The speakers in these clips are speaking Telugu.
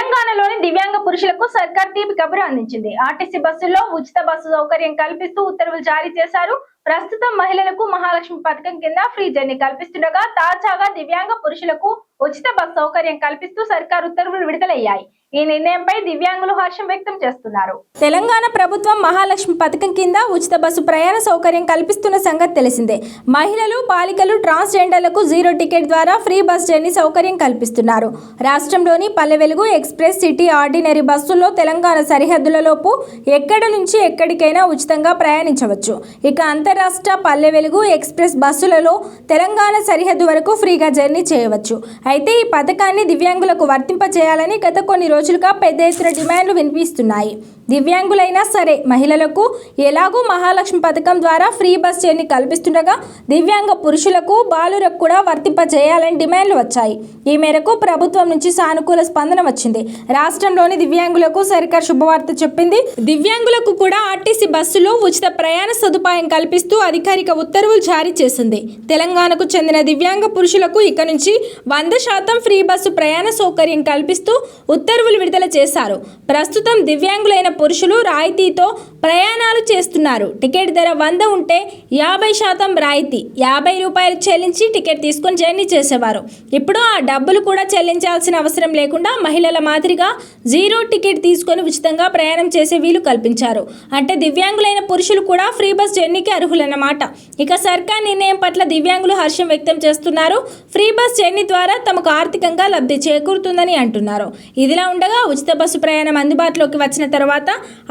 తెలంగాణలోని దివ్యాంగ పురుషులకు సర్కార్ తీపి కబురు అందించింది. ఆర్టీసీ బస్సుల్లో ఉచిత బస్సు సౌకర్యం కల్పిస్తూ ఉత్తర్వులు జారీ చేశారు. ప్రస్తుతం మహిళలకు మహాలక్ష్మి పథకం కింద ఫ్రీ జర్నీ కల్పిస్తుండగా తాజాగా దివ్యాంగ పురుషులకు ఉచిత బస్సు సౌకర్యం కల్పిస్తూ సర్కార్ ఉత్తర్వులు విడుదలయ్యాయి. ఈ నిర్ణయంపై దివ్యాంగులు హర్షం వ్యక్తం చేస్తున్నారు. తెలంగాణ ప్రభుత్వం మహాలక్ష్మి పథకం కింద ఉచిత బస్సు ప్రయాణ సౌకర్యం కల్పిస్తున్న సంగతి తెలిసిందే. మహిళలు, బాలికలు, ట్రాన్స్జెండర్లకు జీరో టికెట్ ద్వారా ఫ్రీ బస్ జర్నీ సౌకర్యం కల్పిస్తున్నారు. రాష్ట్రంలోని Palle Velugu, express, city, ordinary బస్సుల్లో తెలంగాణ సరిహద్దులలోపు ఎక్కడి నుంచి ఎక్కడికైనా ఉచితంగా ప్రయాణించవచ్చు. ఇక అంతరాష్ట్ర పల్లె వెలుగు, ఎక్స్ప్రెస్ బస్సులలో తెలంగాణ సరిహద్దు వరకు ఫ్రీగా జర్నీ చేయవచ్చు. అయితే ఈ పథకాన్ని దివ్యాంగులకు వర్తింపచేయాలని గత కొన్ని రోజులుగా పెద్ద ఎత్తున డిమాండ్లు వినిపిస్తున్నాయి. దివ్యాంగులైనా సరే మహిళలకు ఎలాగూ మహాలక్ష్మి పథకం ద్వారా ఫ్రీ బస్ జర్నీ కల్పిస్తుండగా దివ్యాంగ పురుషులకు, బాలురకు కూడా వర్తింపజేయాలని డిమాండ్లు వచ్చాయి. ఈ మేరకు ప్రభుత్వం నుంచి సానుకూల స్పందన వచ్చింది. రాష్ట్రంలోని దివ్యాంగులకు సర్కార్ శుభవార్త చెప్పింది. దివ్యాంగులకు కూడా ఆర్టీసీ బస్సులో ఉచిత ప్రయాణ సదుపాయం కల్పిస్తూ అధికారిక ఉత్తర్వులు జారీ చేసింది. తెలంగాణకు చెందిన దివ్యాంగ పురుషులకు ఇక నుంచి 100% ఫ్రీ బస్సు ప్రయాణ సౌకర్యం కల్పిస్తూ ఉత్తర్వులు విడుదల చేశారు. ప్రస్తుతం దివ్యాంగులైన పురుషులు రాయితీతో ప్రయాణాలు చేస్తున్నారు. టికెట్ ధర 100 ఉంటే 50% రాయితీ, ₹50 చెల్లించి టికెట్ తీసుకొని జర్నీ చేసేవారు. ఇప్పుడు ఆ డబ్బులు కూడా చెల్లించాల్సిన అవసరం లేకుండా మహిళల మాదిరిగా జీరో టికెట్ తీసుకొని ఉచితంగా ప్రయాణం చేసే వీలు కల్పించారు. అంటే దివ్యాంగులైన పురుషులు కూడా ఫ్రీ బస్ జర్నీకి అర్హులన్నమాట. ఇక సర్కార్ నిర్ణయం పట్ల దివ్యాంగులు హర్షం వ్యక్తం చేస్తున్నారు. ఫ్రీ బస్ జర్నీ ద్వారా తమకు ఆర్థికంగా లబ్ధి చేకూరుతుందని అంటున్నారు. ఇదిలా ఉండగా ఉచిత బస్సు ప్రయాణం అందుబాటులోకి వచ్చిన తర్వాత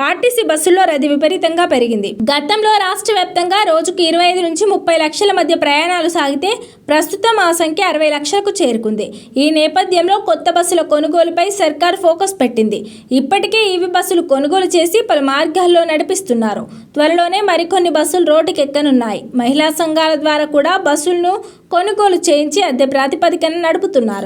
ఆర్టీసీ బస్సుల్లో రద్దీ విపరీతంగా పెరిగింది. గతంలో రాష్ట్ర వ్యాప్తంగా రోజుకు 25 నుంచి 30 లక్షల మధ్య ప్రయాణాలు సాగితే ప్రస్తుతం ఆ సంఖ్య 60 లక్షలకు చేరుకుంది. ఈ నేపథ్యంలో కొత్త బస్సుల కొనుగోలుపై సర్కార్ ఫోకస్ పెట్టింది. ఇప్పటికే ఈవీ బస్సులు కొనుగోలు చేసి పలు మార్గాల్లో నడిపిస్తున్నారు. త్వరలోనే మరికొన్ని బస్సులు రోడ్డుకి ఎక్కనున్నాయి. మహిళా సంఘాల ద్వారా కూడా బస్సులను కొనుగోలు చేయించి అద్దె ప్రాతిపదికన నడుపుతున్నారు.